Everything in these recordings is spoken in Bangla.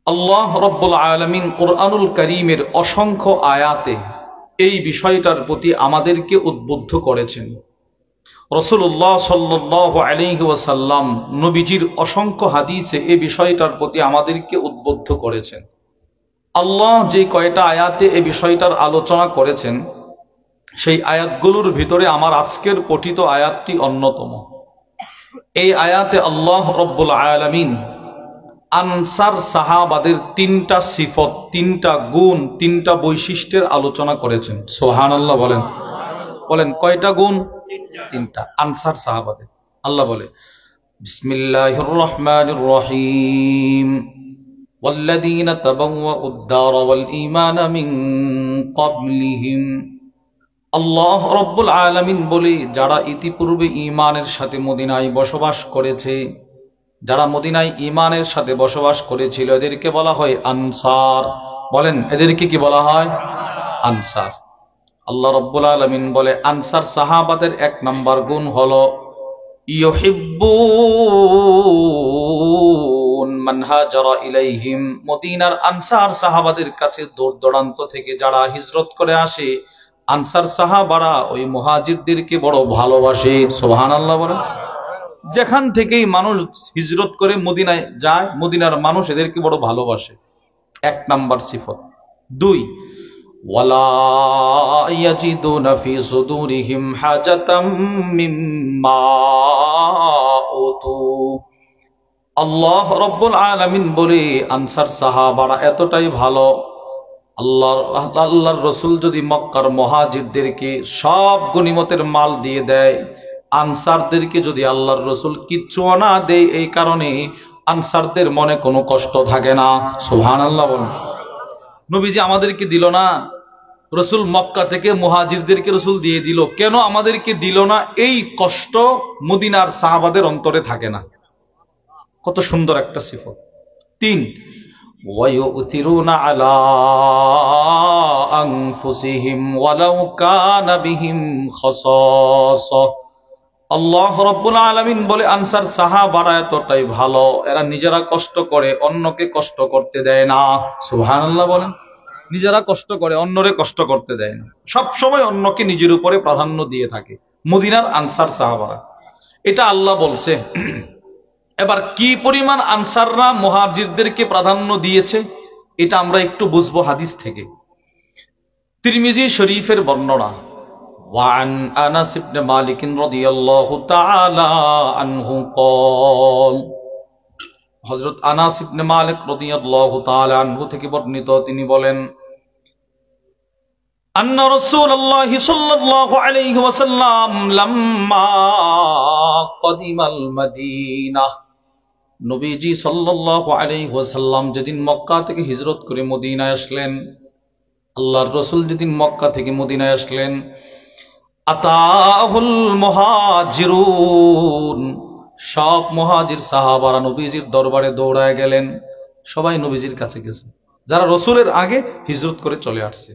আল্লাহ রাব্বুল আলামিন কুরআনুল কারীমের অসংখ্য আয়াতে এই বিষয়টার প্রতি আমাদেরকে উদ্বুদ্ধ করেছেন। রাসূলুল্লাহ সাল্লাল্লাহু আলাইহি ওয়াসাল্লাম নবীজির অসংখ্য হাদিসে এই বিষয়টার প্রতি আমাদেরকে উদ্বুদ্ধ করেছেন। আল্লাহ যে কয়টা আয়াতে এই বিষয়টার আলোচনা করেছেন, সেই আয়াতগুলোর ভিতরে আমার আজকের পঠিত আয়াতটি অন্যতম। এই আয়াতে আল্লাহ রাব্বুল আলামিন আনসার সাহাবাদের তিনটা সিফত, তিনটা গুণ, তিনটা বৈশিষ্ট্যের আলোচনা করেছেন। সুবহানাল্লাহ বলেন। বলেন কয়টা গুণ? তিনটা। আনসার সাহাবাদের আল্লাহ বলে, বিসমিল্লাহির রহমানির রহিম, ওয়াল্লাযীনা তাবাওয়াউদ দার ওয়াল ঈমান মিন ক্বাবলিহিম। আল্লাহ রাব্বুল আলামিন বলে, যারা ইতিপূর্বে ঈমানের সাথে মদিনায় বসবাস করেছে, যারা মদিনায় ঈমানের সাথে বসবাস করেছিল, এদেরকে বলা হয় আনসার। বলেন এদেরকে কি বলা হয়? আনসার। আল্লাহ রাব্বুল আলামিন বলে, আনসার সাহাবাদের এক নাম্বার গুণ হলো ইউহিব্বুন মান হাজারা ইলাইহিম। মদিনার আনসার সাহাবাদের কাছে দূর দূরান্ত থেকে যারা হিজরত করে আসে, আনসার সাহাবারা ওই মুহাজিরদেরকে বড় ভালোবাসে। সুবহানাল্লাহ বলেন। যেখান থেকেই মানুষ হিজরত করে মদিনায় যায়, মদিনার মানুষ এদেরকে বড় ভালোবাসে। এক নাম্বার সিফত। দুই, ওয়ালা ইয়াজিদুনা ফি সুদুরিহিম হাজাতাম মিম্মা উতু। আল্লাহ রাব্বুল আলামিন বলে, আনসার সাহাবারা এতটাই ভালো, আল্লাহর রাসূল যদি মক্কার মুহাজিরদেরকে সব গনিমতের মাল দিয়ে দেয়, আনসারদেরকে যদি আল্লাহর রাসূল কিচ্ছু না দেয়, এই কারণে আনসারদের মনে কোনো কষ্ট থাকে না। সুবহানাল্লাহ বলুন। নবীজি আমাদেরকে দিল না, রাসূল মক্কা থেকে মুহাজিরদেরকে রাসূল দিয়ে দিল, কেন আমাদেরকে দিল না? এই কষ্ট মদিনার সাহাবাদের অন্তরে থাকে না। কত সুন্দর একটা সিফত। তিন, ওয়ায়ুথিরুনা আলা আনফুসিহিম ওয়ালাউ কানা বিহিম খাসাসা। আল্লাহ রাব্বুল আলামিন বলে, আনসার সাহাবারা এতটাই ভালো, এরা নিজেরা কষ্ট করে, অন্যকে কষ্ট করতে দেয় না। সুবহানাল্লাহ বলেন। নিজেরা কষ্ট করে, অন্যরে কষ্ট করতে দেয় না, সব সময় অন্যকে নিজের উপরে প্রাধান্য দিয়ে থাকে মদিনার আনসার সাহাবারা। এটা আল্লাহ বলছে। এবার কি পরিমাণ আনসাররা মুহাজিরদেরকে প্রাধান্য দিয়েছে, এটা আমরা একটু বুঝবো হাদিস থেকে। তিরমিজি শরীফের বর্ণনা, وعن أنس بن مالك رضي الله تعالى عنه قال, হযরত আনাস ইবনে মালিক রাদিয়াল্লাহু তাআলা আনহু থেকে বর্ণিত, তিনি বলেন, আন্না রাসূলুল্লাহ সাল্লাল্লাহু আলাইহি ওয়াসাল্লাম লাম্মা কদিমাল মদিনাহ। নবীজি সাল্লাল্লাহু আলাইহি ওয়াসাল্লাম যেদিন মক্কা থেকে হিজরত করে মদিনায় আসলেন, আল্লাহর রাসূল যেদিন মক্কা থেকে মদিনায় আসলেন, আতাহুল মুহাজিরুন, সব মুহাজির সাহাবারা নবীজির দরবারে দৌড়ায় গেলেন। সবাই নবীজির কাছে গেছে, যারা রাসূলের আগে হিজরত করে চলে আসছে।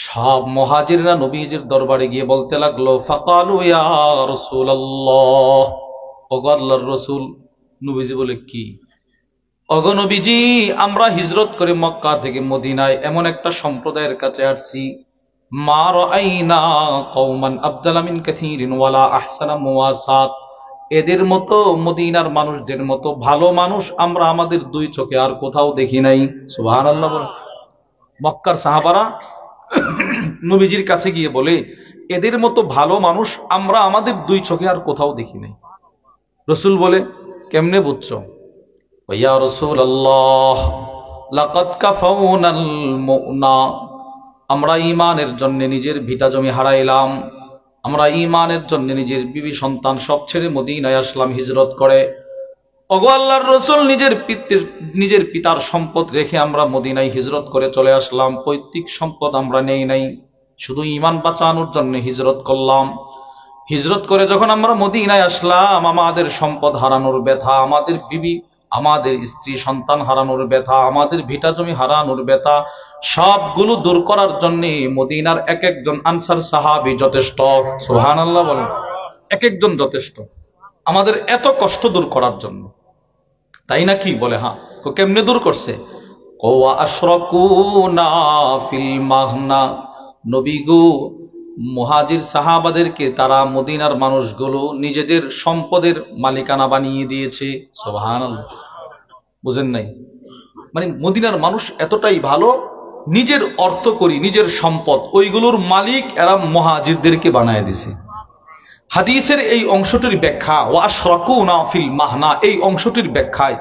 সব মুহাজিররা নবীজির দরবারে গিয়ে বলতে লাগলো, ফাকালু ইয়া রাসূলুল্লাহ, ওগো আল্লাহর রাসূল। নবীজি বলে, কি? ওগো নবীজি, আমরা হিজরত করে মক্কা থেকে মদিনায় এমন একটা সম্প্রদায়ের কাছে আসছি, মা রাআইনা কওমান আফদালা মিন কাসীরিন ওয়ালা আহসানা মুওয়াসাত। এদের মতো, মদিনার মানুষদের মতো ভালো মানুষ আমরা আমাদের দুই চোখে আর কোথাও দেখি নাই। সুবহানাল্লাহ বলেন। মক্কার সাহাবারা নবীজির কাছে গিয়ে বলে, এদের মতো ভালো মানুষ আমরা আমাদের দুই চোখে আর কোথাও দেখি নাই। রাসূল বলে, কেমনে বুঝছো? ইয়া রাসূলুল্লাহ, লাকাদ কাফাউনাল মুনা, আমরা ঈমানের জন্য নিজের ভিটা জমি হারাইলাম, আমরা ঈমানের জন্য নিজের বিবি সন্তান সব ছেড়ে মদিনায় আসলাম হিজরত করে। ওগো আল্লাহর রাসূল, নিজের পিতার সম্পদ রেখে আমরা মদিনায় হিজরত করে চলে আসলাম, পৈতৃক সম্পদ আমরা নেই নাই, শুধু ঈমান বাঁচানোর জন্য হিজরত করলাম। হিজরত করে যখন আমরা মদিনায় আসলাম, আমাদের সম্পদ হারানোর ব্যথা, আমাদের বিবি, আমাদের স্ত্রী সন্তান হারানোর ব্যথা, আমাদের ভিটা জমি হারানোর ব্যথা, সবগুলো দূর করার জন্য মদিনার এক একজন আনসার সাহাবী যথেষ্ট। সুবহানাল্লাহ বলেন। এক একজন যথেষ্ট আমাদের এত কষ্ট দূর করার জন্য, তাই নাকি? বলে, হ্যাঁ। কেমনে দূর করছে? ওয়া আশরাকুনা ফিল মাহনা, নবী গো মুহাজির সাহাবাদেরকে তারা মদিনার মানুষগুলো নিজেদের সম্পদের মালিকানা বানিয়ে দিয়েছে। সুবহানাল্লাহ, বুঝেন নাই? মানে মদিনার মানুষ এতটাই ভালো, নিজের অর্থ করি নিজের সম্পদ ওইগুলোর মালিক এরা মুহাজিরদেরকে বানায় দিছে। হাদিসের এই অংশটির ব্যাখ্যা ওয়া আশরাকুনা ফিল মাহনা, এই অংশটির ব্যাখ্যায়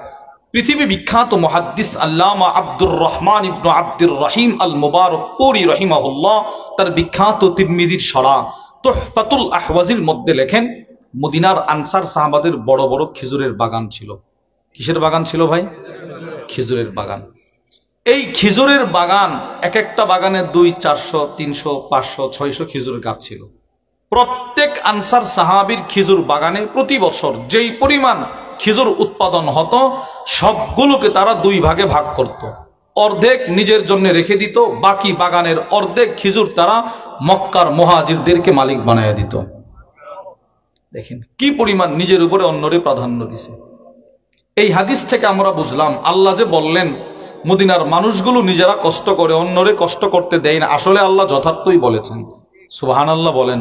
পৃথিবী বিখ্যাত মুহাদ্দিস আল্লামা আব্দুর রহমান ইবনে আব্দুর রহিম আল মুবারকপুরি রাহিমাহুল্লাহ তার বিখ্যাত তিরমিজির শরহ তুহফাতুল আহওয়াজির মধ্যে লেখেন, মদিনার আনসার সাহাবাদের বড় বড় খেজুরের বাগান ছিল। কিসের বাগান ছিল ভাই? খেজুরের বাগান। এই খেজুরের বাগান, এক একটা বাগানে 200, 400, 300, 500, 600 খেজুরের গাছ ছিল। প্রত্যেক আনসার সাহাবীর খেজুর বাগানে প্রতি বছর যেই পরিমাণ খেজুর উৎপাদন হতো সবগুলোকে তারা 2 ভাগে ভাগ করত। অর্ধেক নিজের জন্য রেখে দিত, বাকি বাগানের অর্ধেক খেজুর তারা মক্কার মুহাজিরদেরকে মালিক বানায় দিত। দেখেন কি পরিমাণ নিজের উপরে অন্যরে প্রাধান্য দিছে। এই হাদিস থেকে আমরা বুঝলাম আল্লাহ যে বললেন মদিনার মানুষগুলো নিজেরা কষ্ট করে অন্যরে কষ্ট করতে দেয় না, আসলে আল্লাহ যথার্থই বলেছেন। সুবহানাল্লাহ বলেন।